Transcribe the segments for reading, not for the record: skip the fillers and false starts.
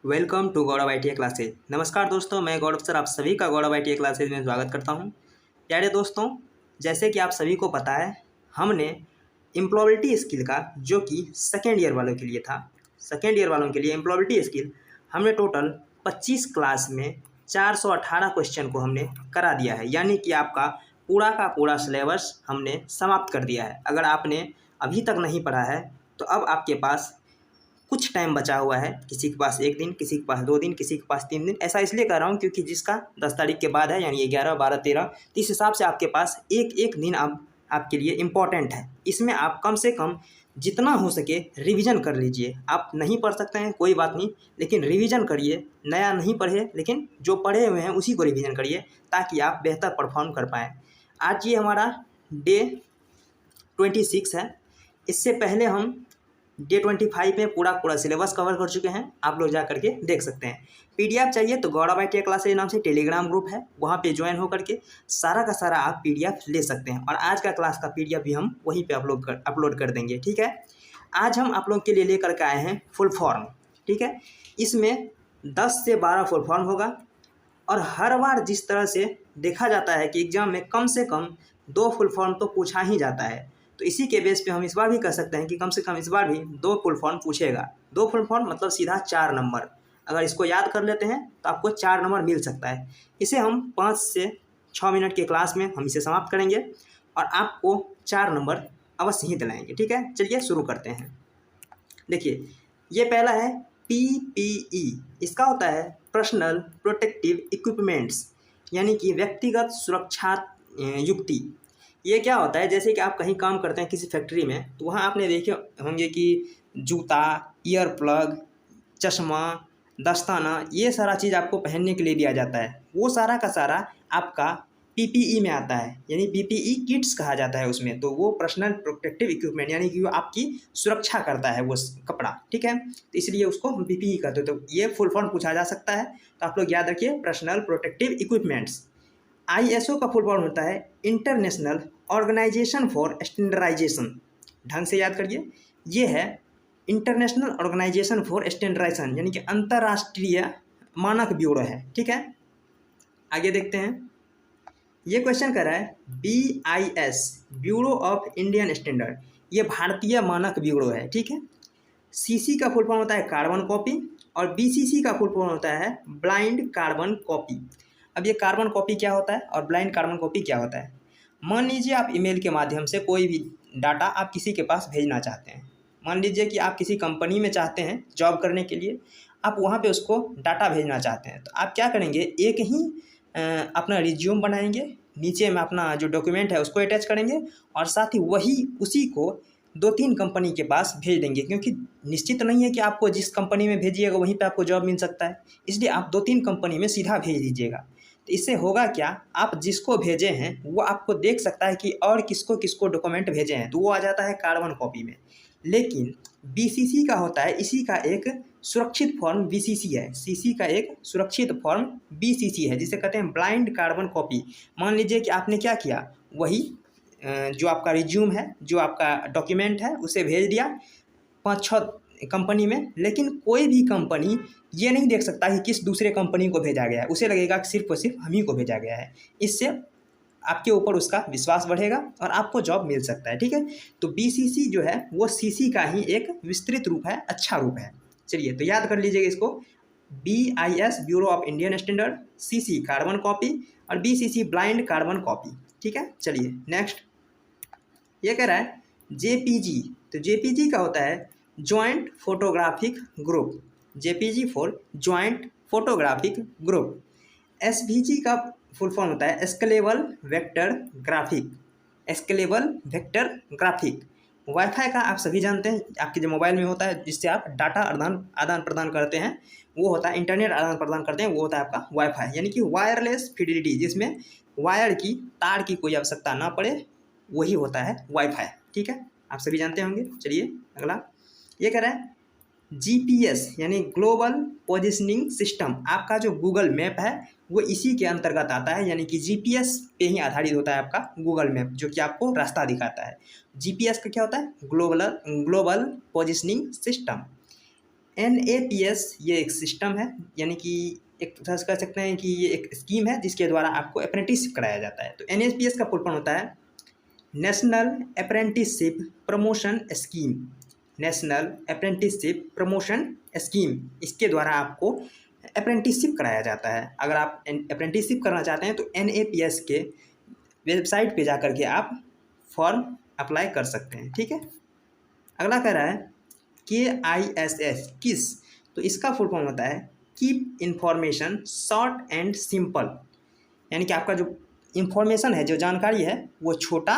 Welcome to Gaurav I T classes. नमस्कार दोस्तों, मैं गौरव सर आप सभी का गौरव आई टी क्लासेज में स्वागत करता हूं। प्यारे दोस्तों, जैसे कि आप सभी को पता है, हमने एम्प्लॉयबिलिटी स्किल का जो कि सेकेंड ईयर वालों के लिए था, सेकेंड ईयर वालों के लिए एम्प्लॉयबिलिटी स्किल हमने टोटल 25 क्लास में 418 क्वेश्चन को हमने करा दिया है। यानी कि आपका पूरा का पूरा सिलेबस हमने समाप्त कर दिया है। अगर आपने अभी तक नहीं पढ़ा है तो अब आपके पास कुछ टाइम बचा हुआ है। किसी के पास 1 दिन, किसी के पास 2 दिन, किसी के पास 3 दिन। ऐसा इसलिए कर रहा हूँ क्योंकि जिसका 10 तारीख के बाद है, यानी 11, 12, 13, तो इस हिसाब से आपके पास एक एक दिन अब आपके लिए इम्पॉर्टेंट है। इसमें आप कम से कम जितना हो सके रिवीजन कर लीजिए। आप नहीं पढ़ सकते हैं कोई बात नहीं, लेकिन रिवीजन करिए। नया नहीं पढ़े, लेकिन जो पढ़े हुए हैं उसी को रिवीजन करिए ताकि आप बेहतर परफॉर्म कर पाएँ। आज ये हमारा डे 26 है। इससे पहले हम डे 25 में पूरा सिलेबस कवर कर चुके हैं। आप लोग जा करके देख सकते हैं। पीडीएफ चाहिए तो गौरव आई टी क्लासेज नाम से टेलीग्राम ग्रुप है, वहाँ पे ज्वाइन होकर के सारा का सारा आप पीडीएफ ले सकते हैं। और आज का क्लास का पीडीएफ भी हम वहीं पे अपलोड कर देंगे। ठीक है, आज हम आप लोग के लिए लेकर के आए हैं फुल फॉर्म। ठीक है, इसमें 10 से 12 फुल फॉर्म होगा। और हर बार जिस तरह से देखा जाता है कि एग्ज़ाम में कम से कम 2 फुल फॉर्म तो पूछा ही जाता है, तो इसी के बेस पे हम इस बार भी कह सकते हैं कि कम से कम इस बार भी 2 फुल फॉर्म पूछेगा। 2 फुल फॉर्म मतलब सीधा 4 नंबर। अगर इसको याद कर लेते हैं तो आपको 4 नंबर मिल सकता है। इसे हम 5 से 6 मिनट की क्लास में हम इसे समाप्त करेंगे और आपको 4 नंबर अवश्य ही दिलाएंगे। ठीक है, चलिए शुरू करते हैं। देखिए, ये पहला है पीपीई। इसका होता है पर्सनल प्रोटेक्टिव इक्विपमेंट्स, यानी कि व्यक्तिगत सुरक्षा युक्ति। ये क्या होता है, जैसे कि आप कहीं काम करते हैं किसी फैक्ट्री में, तो वहाँ आपने देखे होंगे कि जूता, ईयर प्लग, चश्मा, दस्ताना, ये सारा चीज़ आपको पहनने के लिए दिया जाता है। वो सारा का सारा आपका पीपीई में आता है, यानी पीपीई किट्स कहा जाता है उसमें। तो वो पर्सनल प्रोटेक्टिव इक्विपमेंट, यानी कि वो आपकी सुरक्षा करता है वो कपड़ा। ठीक है, तो इसलिए उसको हम पीपीई कहते हैं। तो ये फुल फॉर्म पूछा जा सकता है, तो आप लोग याद रखिए पर्सनल प्रोटेक्टिव इक्विपमेंट्स। आईएसओ का फुल फॉर्म होता है इंटरनेशनल ऑर्गेनाइजेशन फॉर स्टैंडर्डाइजेशन। ढंग से याद करिए, ये है इंटरनेशनल ऑर्गेनाइजेशन फॉर स्टैंडर्डाइजेशन, यानी कि अंतर्राष्ट्रीय मानक ब्यूरो है। ठीक है, आगे देखते हैं। ये क्वेश्चन कर रहा है BIS, bureau of Indian standard. ये भारतीय मानक ब्यूरो है। ठीक है, CC का फुल फॉर्म होता है कार्बन कॉपी, और BCC का फुल फॉर्म होता है ब्लाइंड कार्बन कॉपी। अब ये कार्बन कॉपी क्या होता है और ब्लाइंड कार्बन कॉपी क्या होता है? मान लीजिए आप ईमेल के माध्यम से कोई भी डाटा आप किसी के पास भेजना चाहते हैं। मान लीजिए कि आप किसी कंपनी में चाहते हैं जॉब करने के लिए, आप वहाँ पे उसको डाटा भेजना चाहते हैं, तो आप क्या करेंगे, एक ही अपना रिज्यूम बनाएंगे, नीचे में अपना जो डॉक्यूमेंट है उसको अटैच करेंगे, और साथ ही वही उसी को 2-3 कंपनी के पास भेज देंगे। क्योंकि निश्चित नहीं है कि आपको जिस कंपनी में भेजिएगा वहीं पे आपको जॉब मिल सकता है, इसलिए आप 2-3 कंपनी में सीधा भेज दीजिएगा। तो इससे होगा क्या, आप जिसको भेजे हैं वो आपको देख सकता है कि और किसको किसको डॉक्यूमेंट भेजे हैं, तो वो आ जाता है कार्बन कॉपी में। लेकिन BCC का होता है, इसी का एक सुरक्षित फॉर्म BCC है। CC का एक सुरक्षित फॉर्म BCC है, जिसे कहते हैं ब्लाइंड कार्बन कॉपी। मान लीजिए कि आपने क्या किया, वही जो आपका रिज्यूम है, जो आपका डॉक्यूमेंट है, उसे भेज दिया 5-6 कंपनी में, लेकिन कोई भी कंपनी ये नहीं देख सकता कि किस दूसरे कंपनी को भेजा गया है। उसे लगेगा कि सिर्फ और सिर्फ हम ही को भेजा गया है। इससे आपके ऊपर उसका विश्वास बढ़ेगा और आपको जॉब मिल सकता है। ठीक है, तो BCC जो है वो CC का ही एक विस्तृत रूप है, अच्छा रूप है। चलिए, तो याद कर लीजिएगा इसको, BIS bureau of Indian standard, CC carbon copy, और BCC ब्लाइंड कार्बन कॉपी। ठीक है, चलिए नेक्स्ट। ये कह रहा है JPG। तो JPG का होता है joint photographic group, JPG for joint photographic group. SVG का फुल फॉर्म होता है scalable vector graphic, scalable vector graphic. Wifi का आप सभी जानते हैं, आपके जो मोबाइल में होता है जिससे आप डाटा आदान प्रदान करते हैं, वो होता है इंटरनेट आदान प्रदान करते हैं, वो होता है आपका वाईफाई, यानी कि वायरलेस फिडिलिटी, जिसमें वायर की तार की कोई आवश्यकता ना पड़े, वही होता है वाईफाई। ठीक है, आप सभी जानते होंगे। चलिए अगला, ये कह रहा है GPS यानी ग्लोबल पोजिशनिंग सिस्टम। आपका जो गूगल मैप है वो इसी के अंतर्गत आता है, यानी कि GPS पे ही आधारित होता है आपका गूगल मैप, जो कि आपको रास्ता दिखाता है। GPS का क्या होता है, ग्लोबल पोजिशनिंग सिस्टम। NAPS ये एक सिस्टम है, यानी कि एक तरह से कह सकते हैं कि ये एक स्कीम है जिसके द्वारा आपको अप्रेंटिसशिप कराया जाता है। तो NAPS का फुल फॉर्म होता है national apprenticeship promotion scheme. National apprenticeship promotion scheme, इसके द्वारा आपको अप्रेंटिसशिप कराया जाता है। अगर आप अप्रेंटिसशिप करना चाहते हैं तो NAPS के वेबसाइट पे जाकर के आप फॉर्म अप्लाई कर सकते हैं। ठीक है, अगला कह रहा है KISS किस, तो इसका फुल फॉर्म होता है keep information short and simple, यानी कि आपका जो इंफॉर्मेशन है, जो जानकारी है, वो छोटा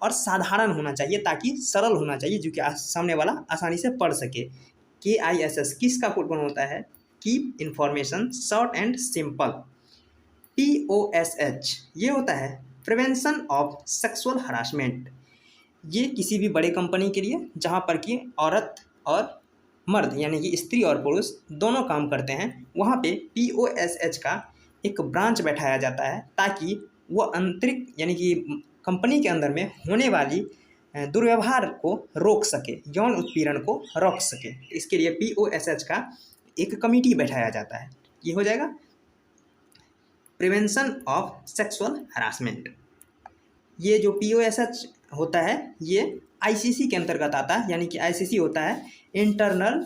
और साधारण होना चाहिए, ताकि सरल होना चाहिए, जो कि सामने वाला आसानी से पढ़ सके। KISS किस का फुल फॉर्म होता है keep information short and simple. POSH ये होता है प्रिवेंशन ऑफ सेक्सुअल हरासमेंट। ये किसी भी बड़े कंपनी के लिए जहाँ पर कि औरत और मर्द, यानी कि स्त्री और पुरुष दोनों काम करते हैं, वहाँ पे POSH का एक ब्रांच बैठाया जाता है, ताकि वो आंतरिक यानी कि कंपनी के अंदर में होने वाली दुर्व्यवहार को रोक सके, यौन उत्पीड़न को रोक सके। इसके लिए POSH का एक कमेटी बैठाया जाता है। ये हो जाएगा प्रिवेंशन ऑफ सेक्सुअल हरासमेंट। ये जो POSH होता है ये ICC के अंतर्गत आता है, यानी कि ICC होता है इंटरनल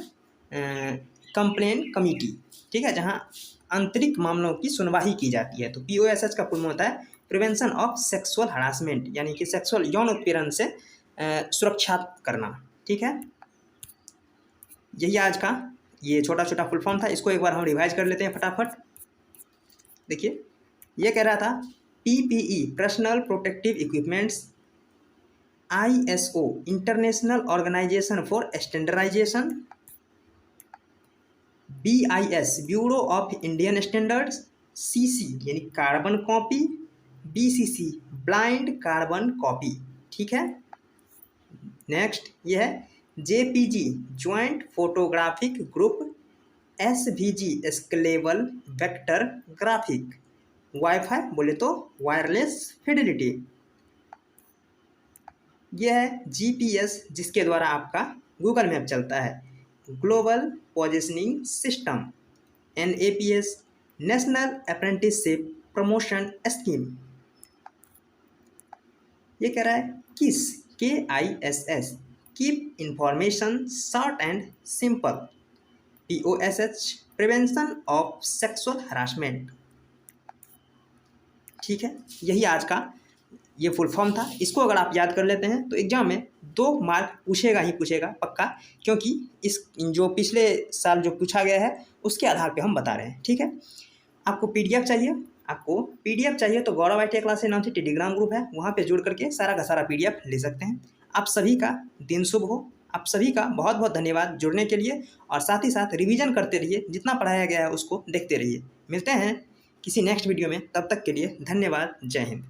कंप्लेन कमेटी। ठीक है, जहाँ आंतरिक मामलों की सुनवाई की जाती है। तो POSH का पूर्ण होता है प्रिवेंशन ऑफ सेक्सुअल हरासमेंट, यानी कि सेक्सुअल यौन उत्पीड़न से सुरक्षा करना। ठीक है, यही आज का ये छोटा छोटा फुल फॉर्म था। इसको एक बार हम रिवाइज कर लेते हैं फटाफट। देखिए, ये कह रहा था PPE personal protective equipments, ISO international organization for standardization, BIS bureau of Indian standards, CC यानी carbon copy, BCC blind carbon copy. ठीक है, नेक्स्ट ये है JPG joint photographic group, SVG scalable vector graphic, wifi बोले तो wireless Fidelity. यह है GPS जिसके द्वारा आपका गूगल मैप चलता है, global positioning system, NAPS national apprenticeship promotion scheme. ये कह रहा है किस, KISS keep information short and simple, POSH prevention of sexual harassment. ठीक है, यही आज का ये फुल फॉर्म था। इसको अगर आप याद कर लेते हैं तो एग्जाम में 2 मार्क पूछेगा ही पूछेगा पक्का, क्योंकि इस जो पिछले साल जो पूछा गया है उसके आधार पे हम बता रहे हैं। ठीक है, आपको PDF चाहिए, तो गौरव ITI क्लासेज नाम से टेलीग्राम ग्रुप है, वहाँ पे जुड़ करके सारा का सारा PDF ले सकते हैं। आप सभी का दिन शुभ हो। आप सभी का बहुत बहुत धन्यवाद जुड़ने के लिए, और साथ ही साथ रिवीजन करते रहिए, जितना पढ़ाया गया है उसको देखते रहिए। मिलते हैं किसी नेक्स्ट वीडियो में, तब तक के लिए धन्यवाद। जय हिंद।